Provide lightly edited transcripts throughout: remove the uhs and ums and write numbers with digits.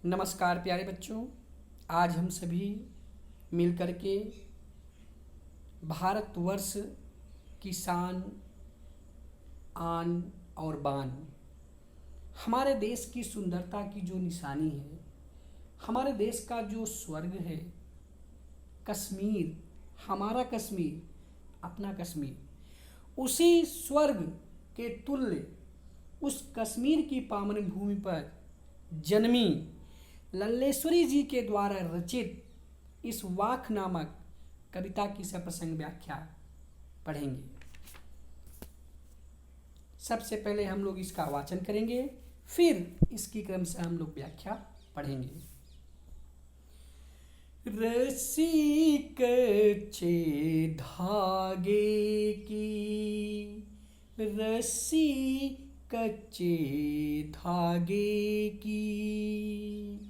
नमस्कार प्यारे बच्चों। आज हम सभी मिलकर के भारतवर्ष की शान, आन और बान, हमारे देश की सुंदरता की जो निशानी है, हमारे देश का जो स्वर्ग है, कश्मीर, हमारा कश्मीर, अपना कश्मीर, उसी स्वर्ग के तुल्य उस कश्मीर की पावन भूमि पर जन्मी लल्लेश्वरी जी के द्वारा रचित इस वाक नामक कविता की सप्रसंग व्याख्या पढ़ेंगे। सबसे पहले हम लोग इसका वाचन करेंगे, फिर इसकी क्रम से हम लोग व्याख्या पढ़ेंगे। रस्सी कच्चे धागे की, रस्सी कच्चे धागे की,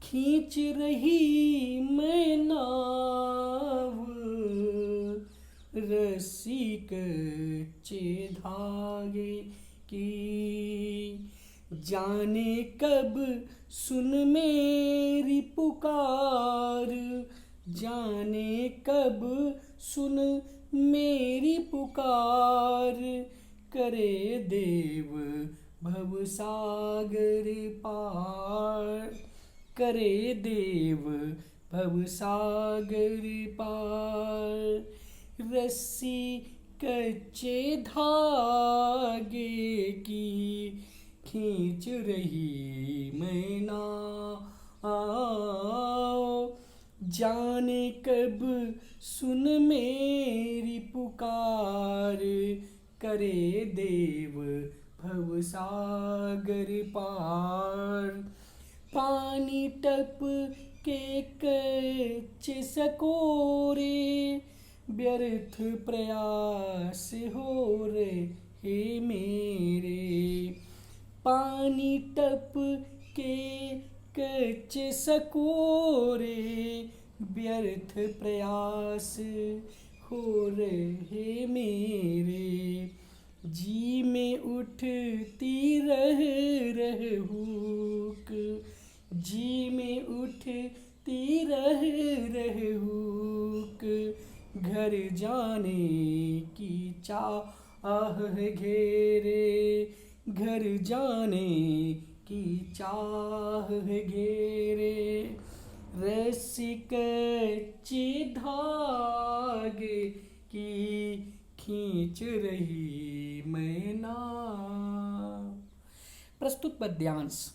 खींच रही मैं नाव, रस्सी कच्चे धागे की, जाने कब सुन मेरी पुकार, जाने कब सुन मेरी पुकार, करे देव भवसागर पार, करे देव भवसागर पार, रस्सी कच्चे धागे की, खींच रही मैं नाव, जाने कब सुन मेरी पुकार, करे देव भवसागर पार, पानी टप के कच्चे सकोरे, व्यर्थ प्रयास हो रहे मेरे, पानी टप के कच्चे सकोरे, व्यर्थ प्रयास हो रहे मेरे, जी में उठती रह हुक, जी में उठती रह हुक, घर जाने की चाह घेरे, घर जाने की चाह घेरे, रस्सी कच्चे धागे की, खींच रही मैं नाव। प्रस्तुत पद्यांश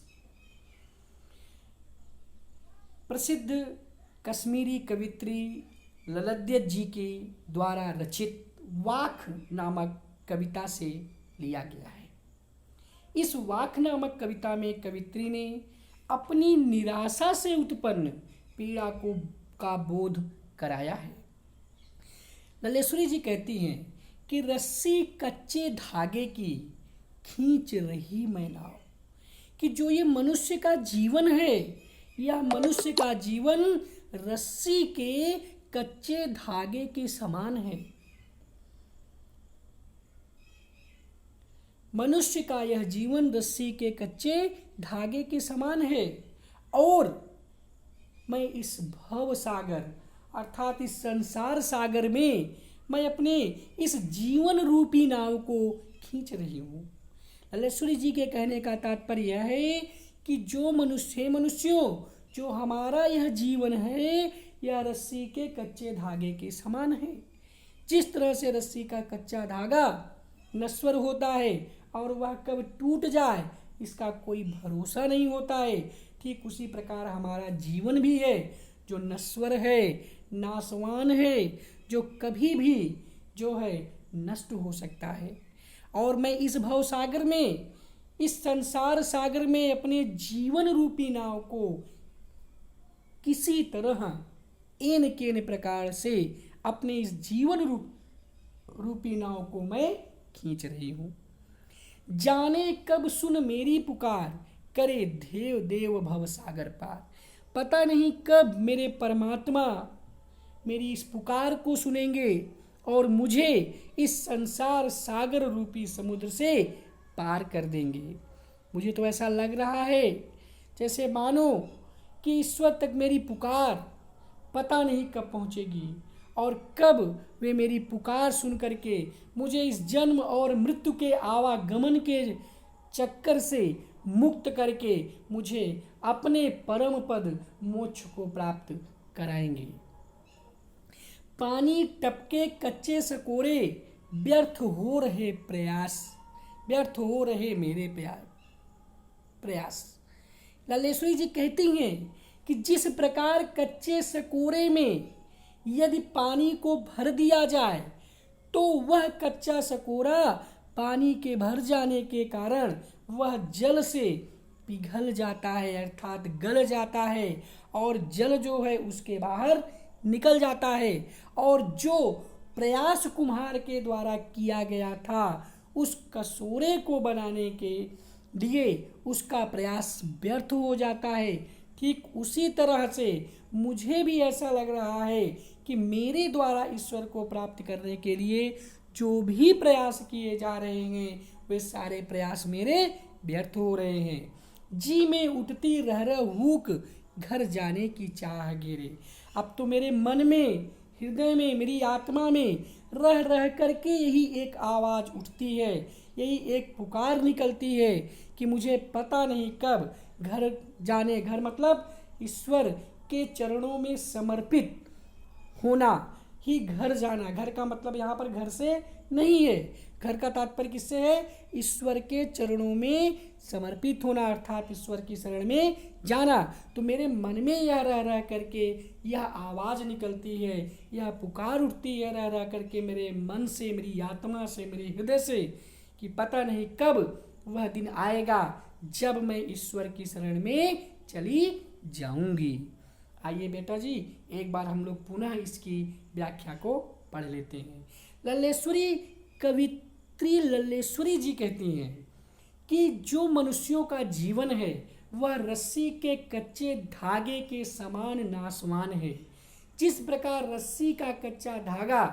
प्रसिद्ध कश्मीरी कवित्री ललद्य जी के द्वारा रचित वाक नामक कविता से लिया गया है। इस वाक नामक कविता में कवित्री ने अपनी निराशा से उत्पन्न पीड़ा को का बोध कराया है। लल्लेश्वरी जी कहती हैं कि रस्सी कच्चे धागे की, खींच रही मैं नाव, कि जो ये मनुष्य का जीवन है, यह मनुष्य का जीवन रस्सी के कच्चे धागे के समान है। मनुष्य का यह जीवन रस्सी के कच्चे धागे के समान है, और मैं इस भव सागर अर्थात इस संसार सागर में मैं अपने इस जीवन रूपी नाव को खींच रही हूँ। लल्लेश्वरी जी के कहने का तात्पर्य यह है कि जो मनुष्यों, जो हमारा यह जीवन है, यह रस्सी के कच्चे धागे के समान है। जिस तरह से रस्सी का कच्चा धागा नश्वर होता है और वह कब टूट जाए इसका कोई भरोसा नहीं होता है, ठीक उसी प्रकार हमारा जीवन भी है, जो नश्वर है, नाशवान है, जो कभी भी जो है नष्ट हो सकता है। और मैं इस भव सागर में, इस संसार सागर में अपने जीवन रूपी नाव को किसी तरह एन केन प्रकार से अपने इस जीवन रूपी नाव को मैं खींच रही हूँ। जाने कब सुन मेरी पुकार, करे देव देव भव सागर पार, पता नहीं कब मेरे परमात्मा मेरी इस पुकार को सुनेंगे और मुझे इस संसार सागर रूपी समुद्र से पार कर देंगे। मुझे तो ऐसा लग रहा है जैसे मानो कि ईश्वर तक मेरी पुकार पता नहीं कब पहुंचेगी और कब वे मेरी पुकार सुन करके मुझे इस जन्म और मृत्यु के आवागमन के चक्कर से मुक्त करके मुझे अपने परम पद मोक्ष को प्राप्त कराएंगे। पानी टपके कच्चे सकोरे, व्यर्थ हो रहे प्रयास, व्यर्थ हो रहे मेरे प्रयास। लल्लेश्वरी जी कहती हैं कि जिस प्रकार कच्चे सकोरे में यदि पानी को भर दिया जाए तो वह कच्चा सकोरा पानी के भर जाने के कारण वह जल से पिघल जाता है, अर्थात गल जाता है और जल जो है उसके बाहर निकल जाता है। और जो प्रयास कुम्हार के द्वारा किया गया था उस कसोरे को बनाने के लिए उसका प्रयास व्यर्थ हो जाता है। ठीक उसी तरह से मुझे भी ऐसा लग रहा है कि मेरे द्वारा ईश्वर को प्राप्त करने के लिए जो भी प्रयास किए जा रहे हैं वे सारे प्रयास मेरे व्यर्थ हो रहे हैं। जी में उठती रह हुक घर जाने की चाह गिरे। अब तो मेरे मन में, हृदय में, मेरी आत्मा में रह रह करके यही एक आवाज़ उठती है, यही एक पुकार निकलती है कि मुझे पता नहीं कब घर जाने, घर मतलब ईश्वर के चरणों में समर्पित होना ही घर जाना। घर का मतलब यहाँ पर घर से नहीं है, घर का तात्पर्य किससे है? ईश्वर के चरणों में समर्पित होना, अर्थात ईश्वर की शरण में जाना। तो मेरे मन में यह रह रह करके यह आवाज़ निकलती है, यह पुकार उठती है रह रह करके मेरे मन से, मेरी आत्मा से, मेरे हृदय से कि पता नहीं कब वह दिन आएगा जब मैं ईश्वर की शरण में चली जाऊंगी। आइए बेटा जी एक बार हम लोग पुनः इसकी व्याख्या को पढ़ लेते हैं। लल्लेश्वरी कवित्री लल्लेश्वरी जी कहती हैं कि जो मनुष्यों का जीवन है वह रस्सी के कच्चे धागे के समान नाशवान है। जिस प्रकार रस्सी का कच्चा धागा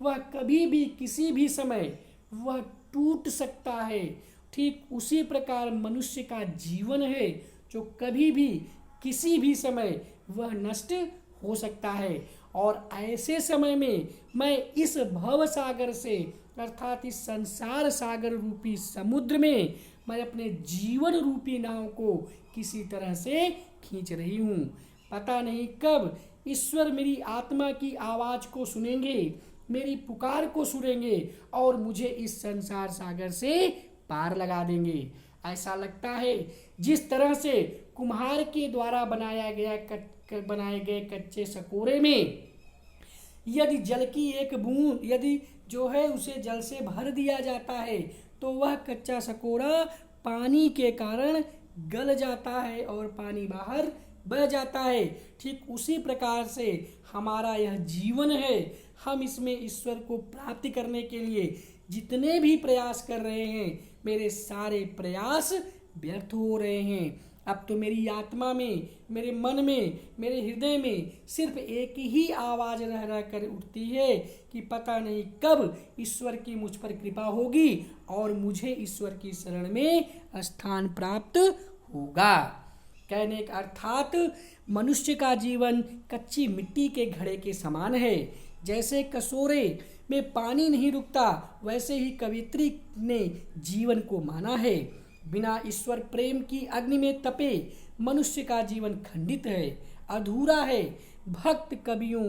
वह कभी भी किसी भी समय वह टूट सकता है, ठीक उसी प्रकार मनुष्य का जीवन है जो कभी भी किसी भी समय वह नष्ट हो सकता है। और ऐसे समय में मैं इस भव सागर से, अर्थात इस संसार सागर रूपी समुद्र में मैं अपने जीवन रूपी नाव को किसी तरह से खींच रही हूँ। पता नहीं कब ईश्वर मेरी आत्मा की आवाज़ को सुनेंगे, मेरी पुकार को सुनेंगे और मुझे इस संसार सागर से पार लगा देंगे। ऐसा लगता है जिस तरह से कुम्हार के द्वारा बनाए गए कच्चे सकोरे में यदि जल की एक बूंद यदि जो है उसे जल से भर दिया जाता है तो वह कच्चा सकोरा पानी के कारण गल जाता है और पानी बाहर बह जाता है। ठीक उसी प्रकार से हमारा यह जीवन है, हम इसमें ईश्वर को प्राप्त करने के लिए जितने भी प्रयास कर रहे हैं मेरे सारे प्रयास व्यर्थ हो रहे हैं। अब तो मेरी आत्मा में, मेरे मन में, मेरे हृदय में सिर्फ एक ही आवाज़ रह रह कर उठती है कि पता नहीं कब ईश्वर की मुझ पर कृपा होगी और मुझे ईश्वर की शरण में स्थान प्राप्त होगा। कहने का अर्थात मनुष्य का जीवन कच्ची मिट्टी के घड़े के समान है। जैसे कसोरे में पानी नहीं रुकता वैसे ही कवित्री ने जीवन को माना है। बिना ईश्वर प्रेम की अग्नि में तपे मनुष्य का जीवन खंडित है, अधूरा है। भक्त कवियों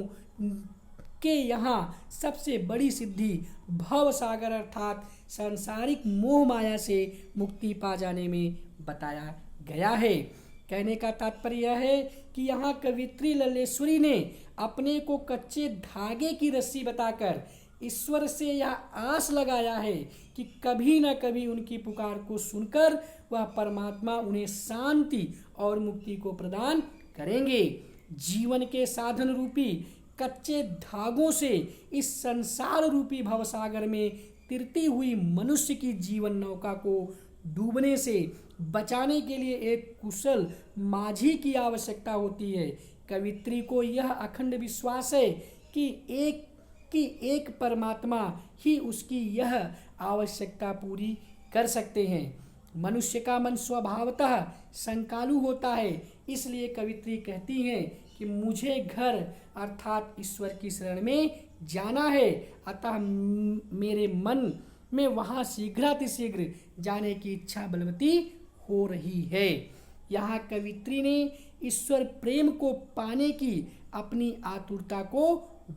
के यहाँ सबसे बड़ी सिद्धि भव सागर अर्थात सांसारिक मोह माया से मुक्ति पा जाने में बताया गया है। कहने का तात्पर्य यह है कि यहाँ कवित्री लल्लेश्वरी ने अपने को कच्चे धागे की रस्सी बताकर ईश्वर से यह आस लगाया है कि कभी न कभी उनकी पुकार को सुनकर वह परमात्मा उन्हें शांति और मुक्ति को प्रदान करेंगे। जीवन के साधन रूपी कच्चे धागों से इस संसार रूपी भवसागर में तिरती हुई मनुष्य की जीवन नौका को डूबने से बचाने के लिए एक कुशल माझी की आवश्यकता होती है। कवित्री को यह अखंड विश्वास है कि एक परमात्मा ही उसकी यह आवश्यकता पूरी कर सकते हैं। मनुष्य का मन स्वभावतः संकालु होता है, इसलिए कवित्री कहती हैं कि मुझे घर अर्थात ईश्वर की शरण में जाना है, अतः मेरे मन में वहाँ शीघ्रातिशीघ्र जाने की इच्छा बलवती हो रही है। यहाँ कवित्री ने ईश्वर प्रेम को पाने की अपनी आतुरता को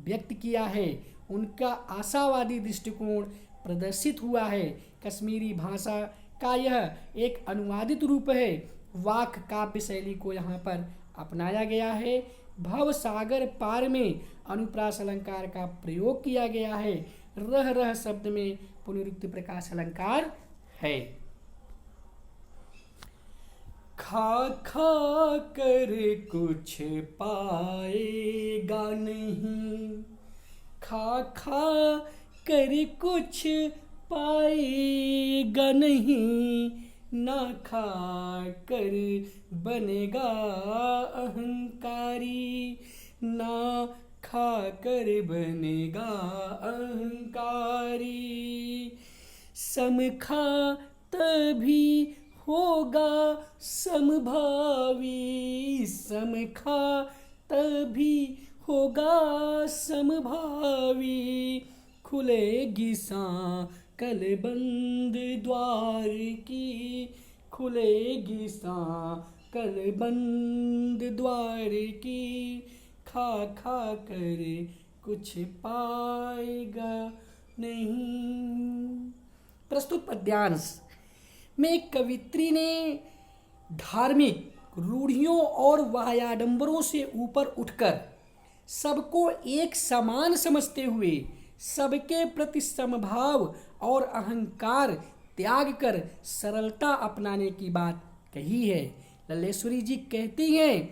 व्यक्त किया है। उनका आशावादी दृष्टिकोण प्रदर्शित हुआ है। कश्मीरी भाषा का यह एक अनुवादित रूप है। वाक काव्य शैली को यहाँ पर अपनाया गया है। भव सागर पार में अनुप्रास अलंकार का प्रयोग किया गया है। रह रह शब्द में पुनरुक्ति प्रकाश अलंकार है। खा खा कर कुछ पाएगा नहीं, खा खा कर कुछ पाएगा नहीं, ना खा कर बनेगा अहंकारी, ना खा कर बनेगा अहंकारी। समखा तभी होगा समभावी, समखा तभी होगा समभावी, खुलेगी सांकल बंद द्वार की, खुलेगी सांकल बंद द्वार की, खा खा कर कुछ पाएगा नहीं। प्रस्तुत पद्यांश में कवित्री ने धार्मिक रूढ़ियों और वाह्याडंबरों से ऊपर उठकर सबको एक समान समझते हुए सबके प्रति समभाव और अहंकार त्याग कर सरलता अपनाने की बात कही है। लल्लेश्वरी जी कहती हैं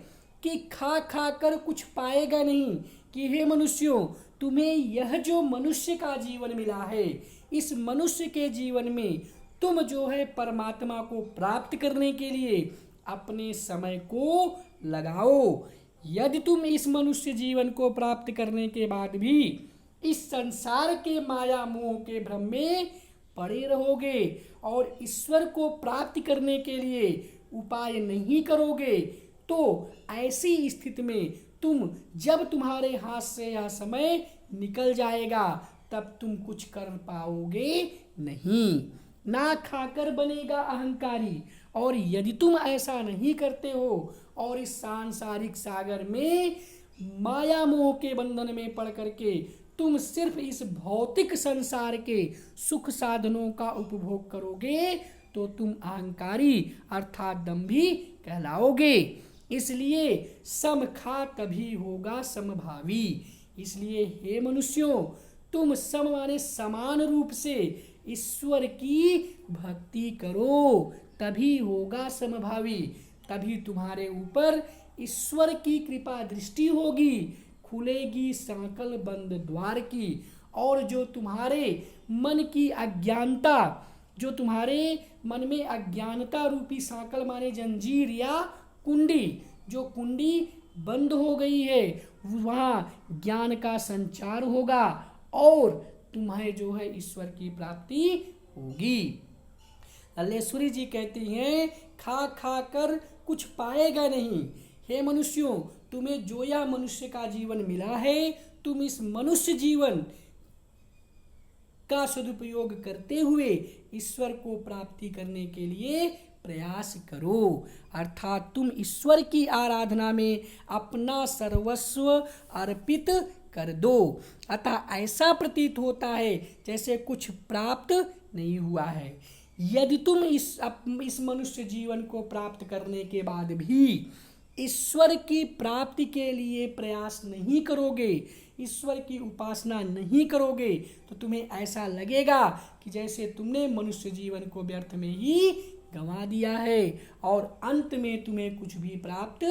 कि खा खा कर कुछ पाएगा नहीं, कि हे मनुष्यों, तुम्हें यह जो मनुष्य का जीवन मिला है, इस मनुष्य के जीवन में तुम जो है परमात्मा को प्राप्त करने के लिए अपने समय को लगाओ। यदि तुम इस मनुष्य जीवन को प्राप्त करने के बाद भी इस संसार के माया मोह के भ्रम में पड़े रहोगे और ईश्वर को प्राप्त करने के लिए उपाय नहीं करोगे, तो ऐसी स्थिति में तुम जब तुम्हारे हाथ से यह समय निकल जाएगा तब तुम कुछ कर पाओगे नहीं, ना खाकर बनेगा अहंकारी। और यदि तुम ऐसा नहीं करते हो और इस सांसारिक सागर में माया मोह के बंधन में पड़ करके तुम सिर्फ इस भौतिक संसार के सुख साधनों का उपभोग करोगे, तो तुम अहंकारी अर्थात दंभी कहलाओगे। इसलिए सम खा तभी होगा समभावी। इसलिए हे मनुष्यों, तुम सम माने समान रूप से ईश्वर की भक्ति करो, तभी होगा समभावी, तभी तुम्हारे ऊपर ईश्वर की कृपा दृष्टि होगी, खुलेगी सांकल बंद द्वार की। और जो तुम्हारे मन की अज्ञानता, जो तुम्हारे मन में अज्ञानता रूपी सांकल माने जंजीर या कुंडी, जो कुंडी बंद हो गई है, वहाँ ज्ञान का संचार होगा और तुम्हें जो है ईश्वर की प्राप्ति होगी। लल्लेश्वरी जी कहती हैं, खा खा कर कुछ पाएगा नहीं। हे मनुष्यों, तुम्हें जो यह मनुष्य का जीवन मिला है, तुम इस मनुष्य जीवन का सदुपयोग करते हुए ईश्वर को प्राप्ति करने के लिए प्रयास करो, अर्थात तुम ईश्वर की आराधना में अपना सर्वस्व अर्पित कर दो। अतः ऐसा प्रतीत होता है जैसे कुछ प्राप्त नहीं हुआ है। यदि तुम इस मनुष्य जीवन को प्राप्त करने के बाद भी ईश्वर की प्राप्ति के लिए प्रयास नहीं करोगे, ईश्वर की उपासना नहीं करोगे, तो तुम्हें ऐसा लगेगा कि जैसे तुमने मनुष्य जीवन को व्यर्थ में ही गंवा दिया है और अंत में तुम्हें कुछ भी प्राप्त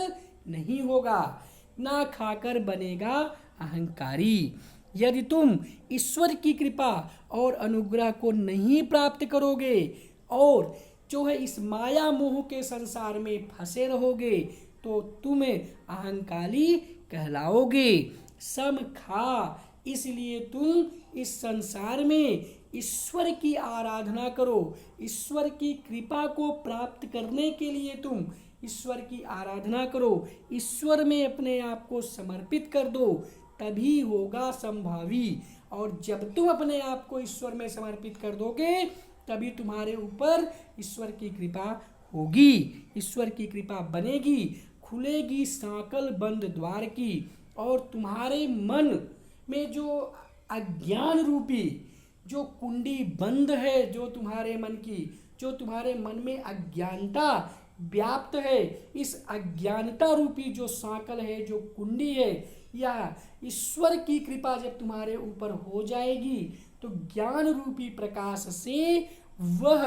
नहीं होगा, ना खाकर बनेगा अहंकारी। यदि तुम ईश्वर की कृपा और अनुग्रह को नहीं प्राप्त करोगे और जो है इस माया मोह के संसार में फंसे रहोगे, तो तुम अहंकारी कहलाओगे। सम खा, इसलिए तुम इस संसार में ईश्वर की आराधना करो। ईश्वर की कृपा को प्राप्त करने के लिए तुम ईश्वर की आराधना करो, ईश्वर में अपने आप को समर्पित कर दो, तभी होगा संभावी। और जब तुम अपने आप को ईश्वर में समर्पित कर दोगे, तभी तुम्हारे ऊपर ईश्वर की कृपा होगी, ईश्वर की कृपा बनेगी, खुलेगी सांकल बंद द्वार की। और तुम्हारे मन में जो अज्ञान रूपी जो कुंडी बंद है, जो तुम्हारे मन की, जो तुम्हारे मन में अज्ञानता व्याप्त है, इस अज्ञानता रूपी जो सांकल है, जो कुंडी है, या ईश्वर की कृपा जब तुम्हारे ऊपर हो जाएगी, तो ज्ञान रूपी प्रकाश से वह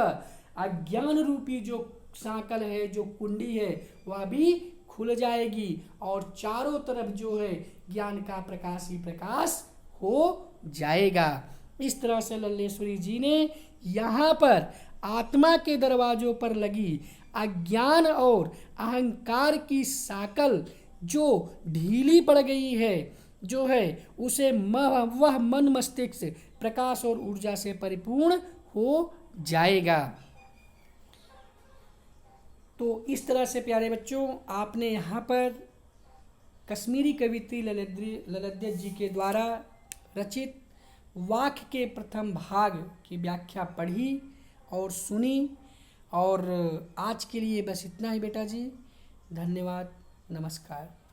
अज्ञान रूपी जो सांकल है, जो कुंडी है, वह भी खुल जाएगी और चारों तरफ जो है ज्ञान का प्रकाश ही प्रकाश हो जाएगा। इस तरह से लल्लेश्वरी जी ने यहाँ पर आत्मा के दरवाजों पर लगी अज्ञान और अहंकार की साकल जो ढीली पड़ गई है, जो है उसे वह मन मस्तिष्क प्रकाश और ऊर्जा से परिपूर्ण हो जाएगा। तो इस तरह से प्यारे बच्चों, आपने यहाँ पर कश्मीरी कवित्री ललित जी के द्वारा रचित वाक्य के प्रथम भाग की व्याख्या पढ़ी और सुनी। और आज के लिए बस इतना ही बेटा जी। धन्यवाद, नमस्कार।